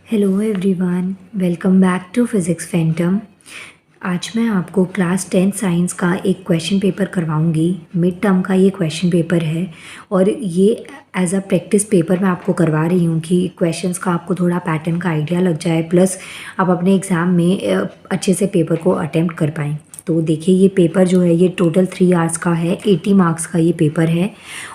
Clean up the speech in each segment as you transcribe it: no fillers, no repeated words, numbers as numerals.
Hello everyone, welcome back to physics phantom. आज मैं आपको क्लास 10 साइंस का एक क्वेश्चन पेपर करवाऊंगी। मिड टर्म का ये क्वेश्चन पेपर है और ये एज अ प्रैक्टिस पेपर मैं आपको करवा रही हूँ कि क्वेश्चंस का आपको थोड़ा पैटर्न का आइडिया लग जाए, प्लस आप अपने एग्ज़ाम में अच्छे से पेपर को अटेम्प्ट कर पाएँ। तो देखिए, ये पेपर जो है ये टोटल 3 आवर्स का है, 80 मार्क्स का ये पेपर है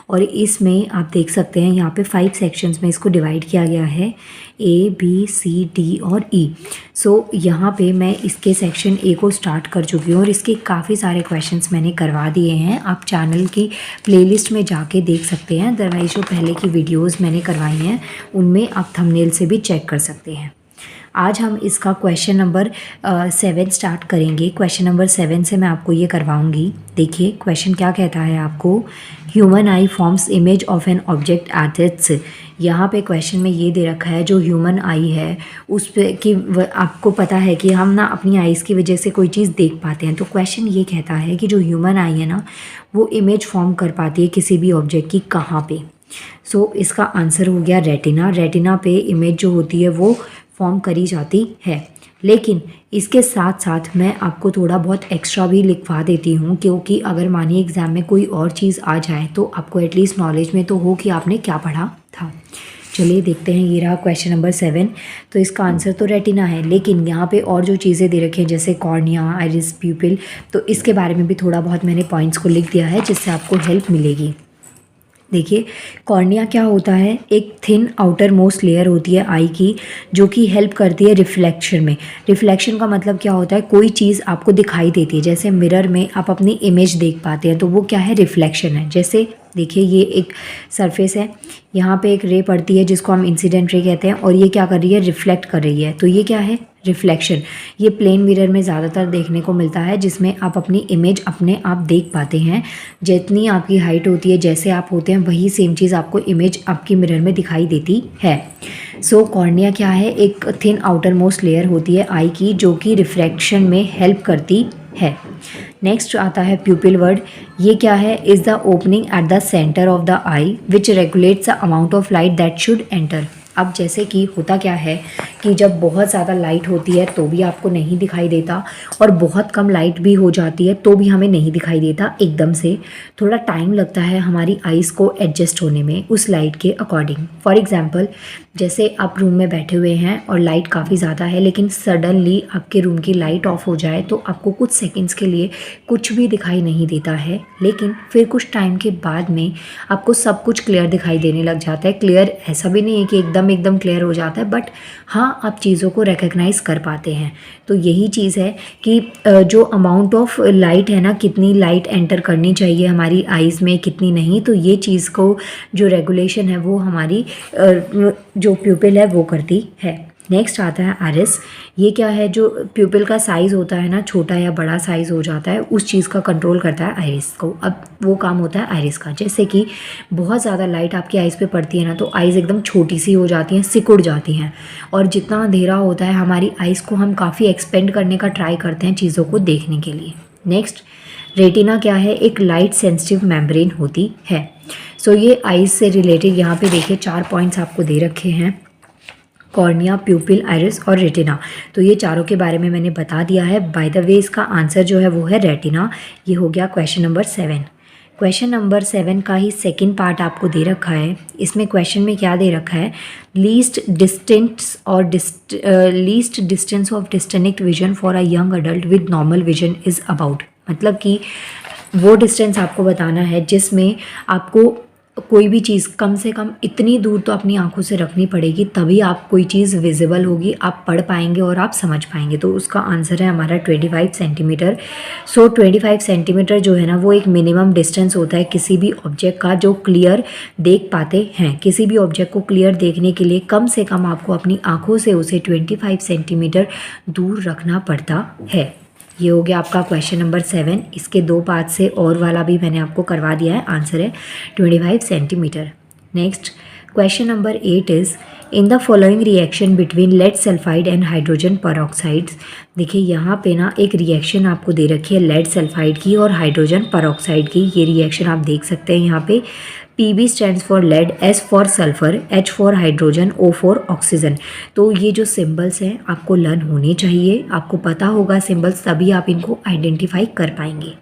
और इसमें आप देख सकते हैं यहाँ पे 5 सेक्शंस में इसको डिवाइड किया गया है, ए बी सी डी और ई। सो यहाँ पे मैं इसके सेक्शन ए को स्टार्ट कर चुकी हूँ और इसके काफ़ी सारे क्वेश्चंस मैंने करवा दिए हैं। आप चैनल की प्लेलिस्ट में जाके देख सकते हैं, अदरवाइज जो पहले की वीडियोज़ मैंने करवाई हैं उनमें आप थंबनेल से भी चेक कर सकते हैं। आज हम इसका क्वेश्चन नंबर 7 स्टार्ट करेंगे। क्वेश्चन नंबर 7 से मैं आपको ये करवाऊंगी। देखिए क्वेश्चन क्या कहता है आपको, human I forms image of an object at its. यहाँ पे क्वेश्चन में ये दे रखा है जो ह्यूमन आई है उस पे कि आपको पता है कि हम ना अपनी आइज़ की वजह से कोई चीज़ देख पाते हैं। तो क्वेश्चन ये कहता है कि जो ह्यूमन आई है ना वो इमेज फॉर्म कर पाती है किसी भी ऑब्जेक्ट की, कहाँ पे। सो इसका आंसर हो गया रेटिना। रेटिना पे इमेज जो होती है वो फॉर्म करी जाती है। लेकिन इसके साथ साथ मैं आपको थोड़ा बहुत एक्स्ट्रा भी लिखवा देती हूँ, क्योंकि अगर मानिए एग्ज़ाम में कोई और चीज़ आ जाए तो आपको एटलीस्ट नॉलेज में तो हो कि आपने क्या पढ़ा था। चलिए देखते हैं, ये रहा क्वेश्चन नंबर 7। तो इसका आंसर तो रेटिना है, लेकिन यहाँ पे और जो चीज़ें दे रखी हैं जैसे कॉर्निया, आइरिस, प्यूपिल, तो इसके बारे में भी थोड़ा बहुत मैंने पॉइंट्स को लिख दिया है जिससे आपको हेल्प मिलेगी। देखिए कॉर्निया क्या होता है, एक थिन आउटर मोस्ट लेयर होती है आई की जो कि हेल्प करती है रिफ्लेक्शन में। रिफ्लेक्शन का मतलब क्या होता है, कोई चीज़ आपको दिखाई देती है, जैसे मिरर में आप अपनी इमेज देख पाते हैं तो वो क्या है, रिफ्लेक्शन है। जैसे देखिए ये एक सरफेस है, यहाँ पे एक रे पड़ती है जिसको हम इंसिडेंट रे कहते हैं और ये क्या कर रही है, रिफ्लेक्ट कर रही है, तो ये क्या है, रिफ्लेक्शन। ये प्लेन मिरर में ज़्यादातर देखने को मिलता है जिसमें आप अपनी इमेज अपने आप देख पाते हैं। जितनी आपकी हाइट होती है, जैसे आप होते हैं, वही सेम चीज़ आपको इमेज आपकी मिरर में दिखाई देती है। सो कॉर्निया क्या है, एक थिन आउटर मोस्ट लेयर होती है आई की जो कि रिफ्रैक्शन में हेल्प करती है। नेक्स्ट आता है प्यूपिल वर्ड। ये क्या है, is the opening at the centre of the I which regulates the amount of light that should enter. अब जैसे कि होता क्या है कि जब बहुत ज़्यादा लाइट होती है तो भी आपको नहीं दिखाई देता और बहुत कम लाइट भी हो जाती है तो भी हमें नहीं दिखाई देता एकदम से। थोड़ा टाइम लगता है हमारी आइज़ को एडजस्ट होने में उस लाइट के अकॉर्डिंग। फॉर एग्ज़ाम्पल, जैसे आप रूम में बैठे हुए हैं और लाइट काफ़ी ज़्यादा है, लेकिन सडनली आपके रूम की लाइट ऑफ हो जाए तो आपको कुछ सेकंड्स के लिए कुछ भी दिखाई नहीं देता है, लेकिन फिर कुछ टाइम के बाद में आपको सब कुछ क्लियर दिखाई देने लग जाता है। क्लियर ऐसा भी नहीं है कि एकदम क्लियर हो जाता है, बट हाँ आप चीज़ों को रिकग्नाइज कर पाते हैं। तो यही चीज़ है कि जो अमाउंट ऑफ लाइट है ना, कितनी लाइट एंटर करनी चाहिए हमारी आइज़ में, कितनी नहीं, तो ये चीज़ को जो रेगुलेशन है वो हमारी जो प्यूपिल है वो करती है। नेक्स्ट आता है आइरिस। ये क्या है, जो प्यूपिल का साइज़ होता है ना, छोटा या बड़ा साइज़ हो जाता है, उस चीज़ का कंट्रोल करता है आइरिस को। अब वो काम होता है आइरिस का, जैसे कि बहुत ज़्यादा लाइट आपकी आइज़ पे पड़ती है ना तो आइज़ एकदम छोटी सी हो जाती हैं, सिकुड़ जाती हैं, और जितना अंधेरा होता है हमारी आइज़ को हम काफ़ी एक्सपेंड करने का ट्राई करते हैं चीज़ों को देखने के लिए। नेक्स्ट रेटिना क्या है, एक लाइट सेंसिटिव मेम्ब्रेन होती है। सो ये आइज़ से रिलेटेड यहाँ पे देखिए 4 पॉइंट्स आपको दे रखे हैं, कॉर्निया, प्यूपिल, आइरिस और रेटिना। तो ये चारों के बारे में मैंने बता दिया है। बाय द वे इसका आंसर जो है वो है रेटिना। ये हो गया क्वेश्चन नंबर 7। क्वेश्चन नंबर 7 का ही सेकंड पार्ट आपको दे रखा है। इसमें क्वेश्चन में क्या दे रखा है, least distance of distinct vision for a young adult with normal vision is about. मतलब कि वो डिस्टेंस आपको बताना है जिसमें आपको कोई भी चीज़ कम से कम इतनी दूर तो अपनी आंखों से रखनी पड़ेगी, तभी आप कोई चीज़ विजिबल होगी, आप पढ़ पाएंगे और आप समझ पाएंगे। तो उसका आंसर है हमारा 25 सेंटीमीटर। सो 25 सेंटीमीटर जो है ना वो एक मिनिमम डिस्टेंस होता है किसी भी ऑब्जेक्ट का जो क्लियर देख पाते हैं। किसी भी ऑब्जेक्ट को क्लियर देखने के लिए कम से कम आपको अपनी आंखों से उसे 25 सेंटीमीटर दूर रखना पड़ता है। ये हो गया आपका क्वेश्चन नंबर 7। इसके 2 पार्ट से और वाला भी मैंने आपको करवा दिया है, आंसर है 25 centimetre. Next question number 8 is in the following reaction between lead sulphide and hydrogen peroxides. देखिए यहाँ पे ना एक रिएक्शन आपको दे रखी है लेड सल्फाइड की और हाइड्रोजन परऑक्साइड की। ये रिएक्शन आप देख सकते हैं यहाँ पे। PB stands for lead, S for sulphur, H for hydrogen, O for oxygen. तो ये जो सिंबल्स हैं आपको लर्न होने चाहिए, आपको पता होगा सिंबल्स, तभी आप इनको आइडेंटिफाई कर पाएंगे।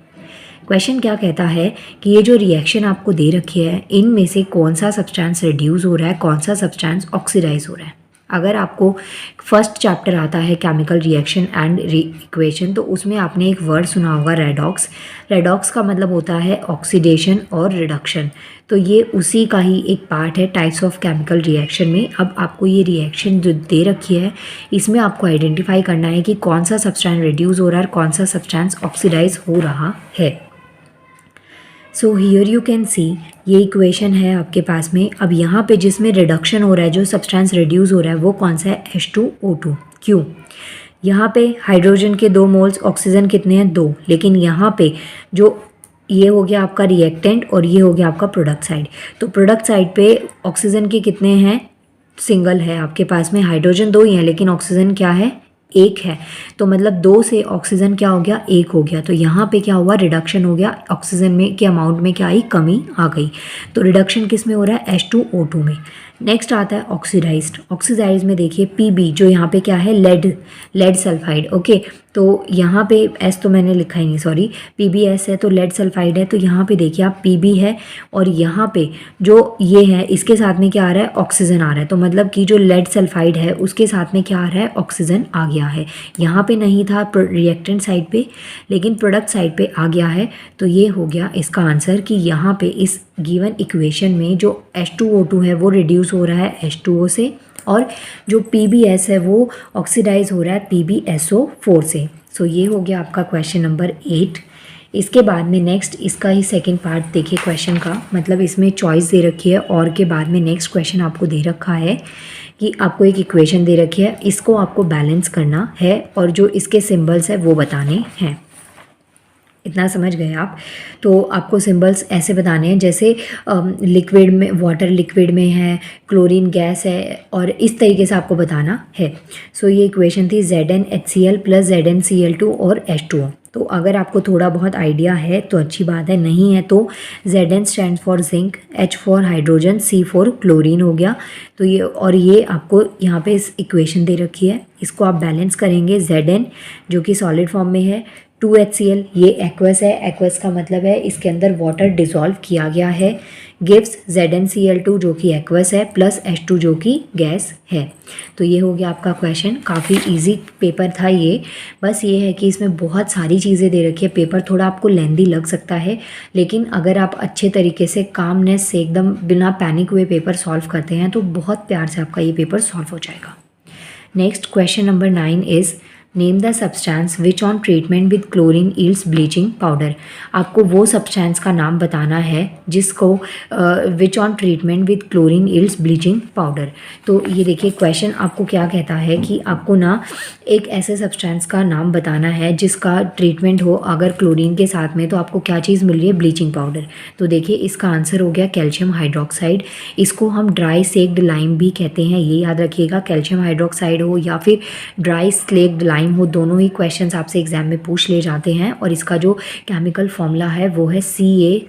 क्वेश्चन क्या कहता है कि ये जो रिएक्शन आपको दे रखी है इनमें से कौन सा सब्सटेंस रिड्यूस हो रहा है, कौन सा सब्सटेंस ऑक्सीडाइज हो रहा है। अगर आपको फर्स्ट चैप्टर आता है केमिकल रिएक्शन एंड इक्वेशन, तो उसमें आपने एक वर्ड सुना होगा रेडॉक्स। रेडॉक्स का मतलब होता है ऑक्सीडेशन और रिडक्शन। तो ये उसी का ही एक पार्ट है टाइप्स ऑफ केमिकल रिएक्शन में। अब आपको ये रिएक्शन जो दे रखी है इसमें आपको आइडेंटिफाई करना है कि कौन सा सब्सटेंस रिड्यूस हो रहा है और कौन सा सब्सटेंस ऑक्सीडाइज हो रहा है। So here you can see, ये इक्वेशन है आपके पास में। अब यहाँ पे जिसमें रिडक्शन हो रहा है, जो सब्सटेंस रिड्यूस हो रहा है वो कौन सा है, H2O2। क्यों? यहाँ पे हाइड्रोजन के 2 मोल्स, ऑक्सीजन कितने हैं, 2। लेकिन यहाँ पे जो ये हो गया आपका रिएक्टेंट और ये हो गया आपका प्रोडक्ट साइड। तो प्रोडक्ट साइड पे ऑक्सीजन के कितने हैं, सिंगल है आपके पास में। हाइड्रोजन 2 ही है लेकिन ऑक्सीजन क्या है, 1 है। तो मतलब 2 से ऑक्सीजन क्या हो गया, 1 हो गया। तो यहाँ पे क्या हुआ, रिडक्शन हो गया। ऑक्सीजन में के अमाउंट में क्या आई, कमी आ गई। तो रिडक्शन किस में हो रहा है, H2O2 में। नेक्स्ट आता है ऑक्सीडाइज्ड। ऑक्सीडाइज्ड में देखिए PB, जो यहाँ पे क्या है, लेड सल्फाइड। ओके, तो यहाँ पे S तो मैंने लिखा ही नहीं, सॉरी, PbS है तो लेड सल्फाइड है। तो यहाँ पे देखिए आप PB है और यहाँ पे जो ये है इसके साथ में क्या आ रहा है, ऑक्सीजन आ रहा है। तो मतलब कि जो लेड सल्फाइड है उसके साथ में क्या आ रहा है, ऑक्सीजन आ गया है। यहाँ पे नहीं था रिएक्टेंट साइड पे, लेकिन प्रोडक्ट साइड पे आ गया है। तो ये हो गया इसका आंसर कि यहाँ पे इस गिवन इक्वेशन में जो H2O2 है वो रिड्यूस हो रहा है H2O से, और जो PbS है वो ऑक्सीडाइज हो रहा है PbSO4 से। सो ये हो गया आपका क्वेश्चन नंबर 8। इसके बाद में नेक्स्ट इसका ही सेकंड पार्ट देखिए क्वेश्चन का, मतलब इसमें चॉइस दे रखी है और के बाद में नेक्स्ट क्वेश्चन आपको दे रखा है कि आपको एक इक्वेशन दे रखी है, इसको आपको बैलेंस करना है और जो इसके सिंबल्स है वो बताने हैं। इतना समझ गए आप? तो आपको सिंबल्स ऐसे बताने हैं जैसे लिक्विड में, वाटर लिक्विड में है, क्लोरीन गैस है, और इस तरीके से आपको बताना है। सो ये इक्वेशन थी ZnHCl + ZnCl2 और H2O। तो अगर आपको थोड़ा बहुत आइडिया है तो अच्छी बात है, नहीं है तो Zn stand for zinc, H for hydrogen, C for chlorine हो गया। तो ये, और ये आपको यहाँ पे इस इक्वेशन दे रखी है, इसको आप बैलेंस करेंगे। Zn जो कि सॉलिड फॉर्म में है, 2HCl, ये एक्वस है, एक्वस का मतलब है इसके अंदर वाटर डिसॉल्व किया गया है, गिव्स ZnCl2 जो कि एक्वस है प्लस H2 जो कि गैस है। तो ये हो गया आपका क्वेश्चन। काफ़ी इजी पेपर था ये, बस ये है कि इसमें बहुत सारी चीज़ें दे रखी है। पेपर थोड़ा आपको लेंदी लग सकता है, लेकिन अगर आप अच्छे तरीके से कामनेस से एकदम बिना पैनिक हुए पेपर सॉल्व करते हैं तो बहुत प्यार से आपका ये पेपर सॉल्व हो जाएगा। Next question number 9 is name the substance which on treatment with chlorine yields bleaching powder. आपको वो सब्सटेंस का नाम बताना है जिसको which on treatment with chlorine yields bleaching powder. तो ये देखिए क्वेश्चन आपको क्या कहता है कि आपको ना एक ऐसे सब्सटेंस का नाम बताना है जिसका ट्रीटमेंट हो अगर क्लोरीन के साथ में, तो आपको क्या चीज़ मिल रही है, ब्लीचिंग पाउडर। तो देखिए इसका आंसर हो गया कैल्शियम हाइड्रोक्साइड। इसको हम ड्राई सेक्ड लाइम भी कहते हैं, ये याद रखिएगा। कैल्शियम हाइड्रोक्साइड हो या फिर ड्राई स्लेक्ड लाइम हो, दोनों ही क्वेश्चंस आपसे एग्जाम में पूछ ले जाते हैं। और इसका जो केमिकल फॉर्मूला है वो है CaOH2।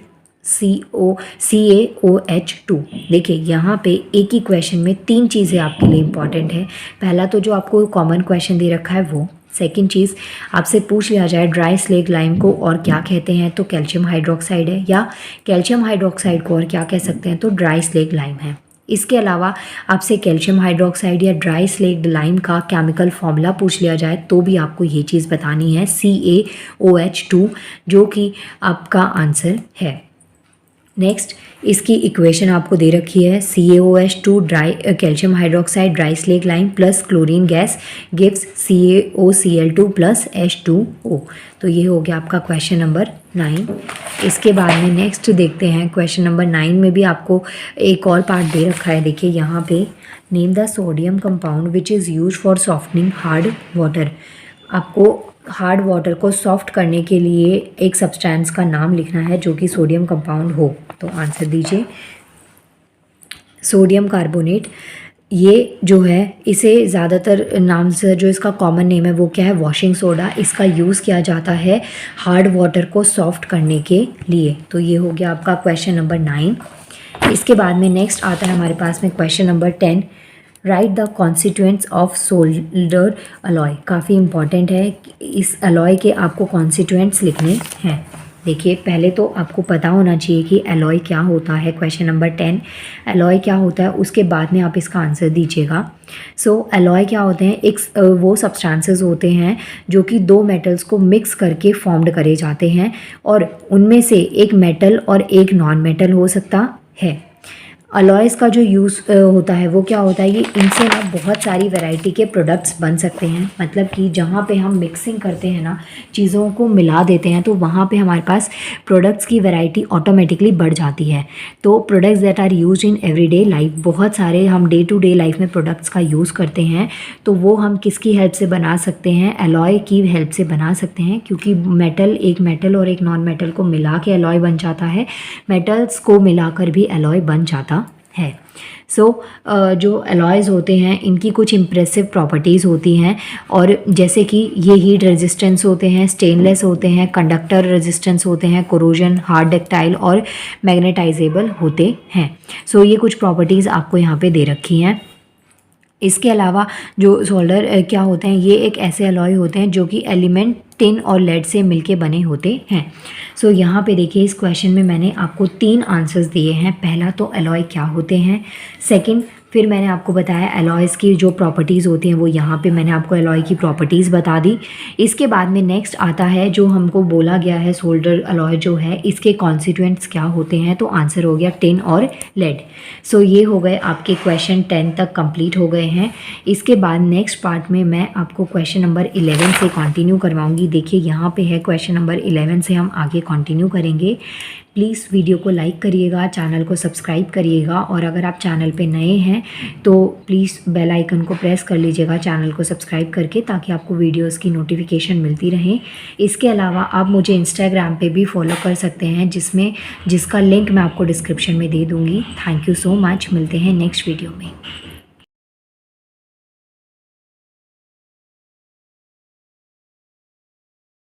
देखिए यहाँ पे एक ही क्वेश्चन में 3 चीज़ें आपके लिए इंपॉर्टेंट है। पहला तो जो आपको कॉमन क्वेश्चन दे रखा है वो, सेकंड चीज़ आपसे पूछ लिया जाए ड्राई स्लेक्ड लाइम को और क्या कहते हैं, तो कैल्शियम हाइड्रोक्साइड है, या कैल्शियम हाइड्रोक्साइड को और क्या कह सकते हैं, तो ड्राई स्लेक्ड लाइम है। इसके अलावा आपसे कैल्शियम हाइड्रोक्साइड या ड्राई स्लेक्ड लाइम का केमिकल फॉर्मूला पूछ लिया जाए तो भी आपको ये चीज़ बतानी है, CaOH2, जो कि आपका आंसर है। नेक्स्ट इसकी इक्वेशन आपको दे रखी है, CaOH2 dry calcium hydroxide dry slaked lime plus chlorine gas gives CaOCl2 plus H2O। तो ये हो गया आपका क्वेश्चन नंबर 9। इसके बाद में नेक्स्ट देखते हैं क्वेश्चन नंबर 9 में भी आपको एक और पार्ट दे रखा है। देखिए यहाँ पे name the sodium compound which is use for softening hard water. आपको हार्ड वाटर को सॉफ्ट करने के लिए एक सब्सटेंस का नाम लिखना है जो कि सोडियम कंपाउंड हो। तो आंसर दीजिए, सोडियम कार्बोनेट। ये जो है इसे ज़्यादातर नाम से जो इसका कॉमन नेम है वो क्या है, वॉशिंग सोडा। इसका यूज़ किया जाता है हार्ड वाटर को सॉफ्ट करने के लिए। तो ये हो गया आपका क्वेश्चन नंबर 9। इसके बाद में नेक्स्ट आता है हमारे पास में question number 10, write the constituents of solder alloy. काफ़ी इंपॉर्टेंट है, इस अलॉय के आपको कॉन्स्टिट्यूएंट्स लिखने हैं। देखिए, पहले तो आपको पता होना चाहिए कि अलॉय क्या होता है। क्वेश्चन नंबर 10 अलॉय क्या होता है, उसके बाद में आप इसका आंसर दीजिएगा। सो अलॉय क्या होते हैं, एक वो सब्सटेंसेस होते हैं जो कि दो मेटल्स को मिक्स करके फॉर्म्ड करे जाते हैं और उनमें से एक मेटल और एक नॉन मेटल हो सकता है। अलॉयज़ का जो यूज़ होता है वो क्या होता है, ये इनसे ना बहुत सारी वैरायटी के प्रोडक्ट्स बन सकते हैं। मतलब कि जहाँ पे हम मिक्सिंग करते हैं ना, चीज़ों को मिला देते हैं, तो वहाँ पे हमारे पास प्रोडक्ट्स की वैरायटी ऑटोमेटिकली बढ़ जाती है। तो products that are used in everyday life, बहुत सारे हम डे टू डे लाइफ में प्रोडक्ट्स का यूज़ करते हैं, तो वो हम किसकी हेल्प से बना सकते हैं, अलॉय की हेल्प से बना सकते हैं। क्योंकि एक मेटल और एक नॉन मेटल को मिला के अलॉय बन जाता है, मेटल्स को मिलाकर भी अलॉय बन जाता है। सो जो अलॉयज़ होते हैं इनकी कुछ इम्प्रेसिव प्रॉपर्टीज़ होती हैं, और जैसे कि ये हीट रेजिस्टेंस होते हैं, स्टेनलेस होते हैं, कंडक्टर रेजिस्टेंस होते हैं, कोरोजन, हार्ड डक्टाइल और मैग्नेटाइजेबल होते हैं। सो ये कुछ प्रॉपर्टीज़ आपको यहाँ पे दे रखी हैं। इसके अलावा जो सोल्डर क्या होते हैं, ये एक ऐसे अलॉय होते हैं जो कि एलिमेंट टिन और लेड से मिलके बने होते हैं। सो यहाँ पे देखिए, इस क्वेश्चन में मैंने आपको 3 आंसर्स दिए हैं। पहला तो अलॉय क्या होते हैं, सेकंड फिर मैंने आपको बताया अलॉयज़ की जो प्रॉपर्टीज़ होती हैं वो यहाँ पे मैंने आपको अलॉय की प्रॉपर्टीज़ बता दी। इसके बाद में नेक्स्ट आता है जो हमको बोला गया है सोल्डर अलॉय जो है इसके कॉन्स्टिट्यूएंट्स क्या होते हैं, तो आंसर हो गया टिन और लेड। सो ये हो गए आपके क्वेश्चन 10 तक कंप्लीट हो गए हैं। इसके बाद नेक्स्ट पार्ट में मैं आपको क्वेश्चन नंबर 11 से कंटिन्यू करवाऊँगी। देखिए यहाँ पे है क्वेश्चन नंबर 11 से हम आगे कंटिन्यू करेंगे। प्लीज़ वीडियो को लाइक करिएगा, चैनल को सब्सक्राइब करिएगा, और अगर आप चैनल पे नए हैं तो प्लीज़ बेल आइकन को प्रेस कर लीजिएगा चैनल को सब्सक्राइब करके, ताकि आपको वीडियोस की नोटिफिकेशन मिलती रहे। इसके अलावा आप मुझे इंस्टाग्राम पे भी फॉलो कर सकते हैं, जिसका लिंक मैं आपको डिस्क्रिप्शन में दे दूँगी। थैंक यू सो मच, मिलते हैं नेक्स्ट वीडियो में।